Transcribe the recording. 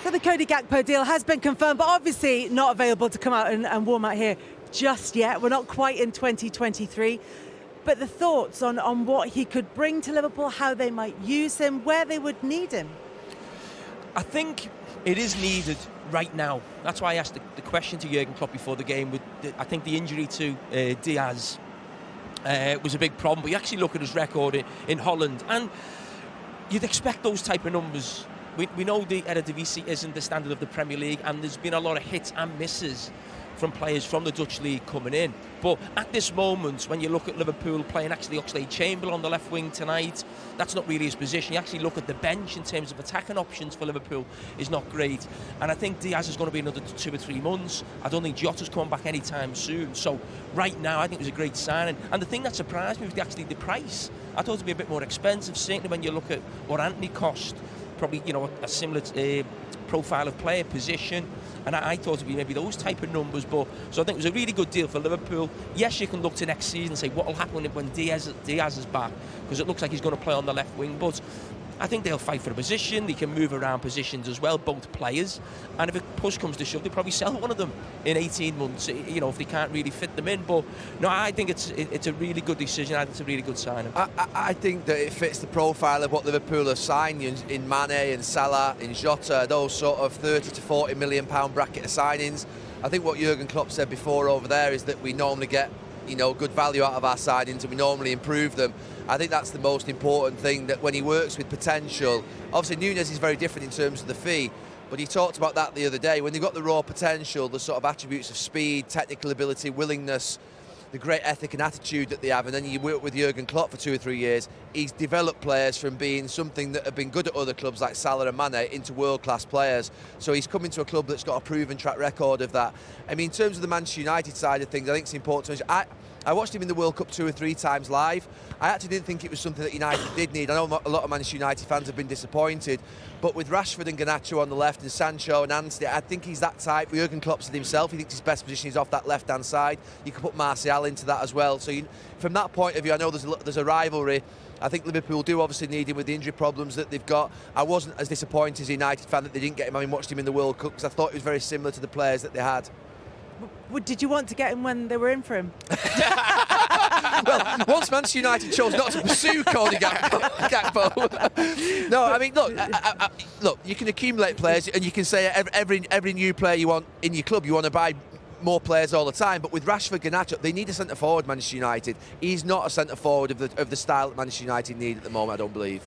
So the Cody Gakpo deal has been confirmed, but obviously not available to come out and warm out here just yet. We're not quite in 2023. But the thoughts on what he could bring to Liverpool, how they might use him, where they would need him? I think it is needed right now. That's why I asked the question to Jurgen Klopp before the game. I think the injury to Diaz was a big problem. But you actually look at his record in Holland, and you'd expect those type of numbers. We know the Eredivisie isn't the standard of the Premier League, and there's been a lot of hits and misses from players from the Dutch league coming in. But at this moment, when you look at Liverpool playing actually Oxlade-Chamberlain on the left wing tonight, that's not really his position. You actually look at the bench in terms of attacking options for Liverpool is not great. And I think Diaz is going to be another 2 or 3 months. I don't think Jota's coming back anytime soon. So right now, I think it was a great signing. And the thing that surprised me was actually the price. I thought it would be a bit more expensive, certainly when you look at what Anthony cost. Probably, a similar profile of player, position, and I thought it'd be maybe those type of numbers. But so I think it was a really good deal for Liverpool. Yes, you can look to next season and say what will happen when Diaz is back, because it looks like he's going to play on the left wing. But I think they'll fight for a position. They can move around positions as well, both players. And if a push comes to shove, they'll probably sell one of them in 18 months, if they can't really fit them in. But no, I think it's a really good decision. I think it's a really good signing. I think that it fits the profile of what Liverpool have signed in Mane and Salah, in Jota, those sort of 30 to 40 million pound bracket of signings. I think what Jurgen Klopp said before over there is that we normally get good value out of our signings and we normally improve them. I think that's the most important thing, that when he works with potential, obviously Nunez is very different in terms of the fee, but he talked about that the other day. When they've got the raw potential, the sort of attributes of speed, technical ability, willingness, the great ethic and attitude that they have, and then you work with Jurgen Klopp for 2 or 3 years, he's developed players from being something that have been good at other clubs like Salah and Mane into world-class players. So he's coming to a club that's got a proven track record of that. I mean, in terms of the Manchester United side of things, I think it's important to mention, I watched him in the World Cup 2 or 3 times live. I actually didn't think it was something that United did need. I know a lot of Manchester United fans have been disappointed, but with Rashford and Garnacho on the left and Sancho and Anthony, I think he's that type. Jurgen Klopp said himself, he thinks his best position is off that left-hand side. You can put Martial into that as well. So from that point of view, I know there's a rivalry. I think Liverpool do obviously need him with the injury problems that they've got. I wasn't as disappointed as a United fan that they didn't get him. I watched him in the World Cup because I thought he was very similar to the players that they had. Did you want to get him when they were in for him? Well, once Manchester United chose not to pursue Cody Gakpo. No, I mean, look, you can accumulate players and you can say every new player you want in your club, you want to buy more players all the time. But with Rashford, Garnacho, they need a centre-forward, Manchester United. He's not a centre-forward of the style that Manchester United need at the moment, I don't believe.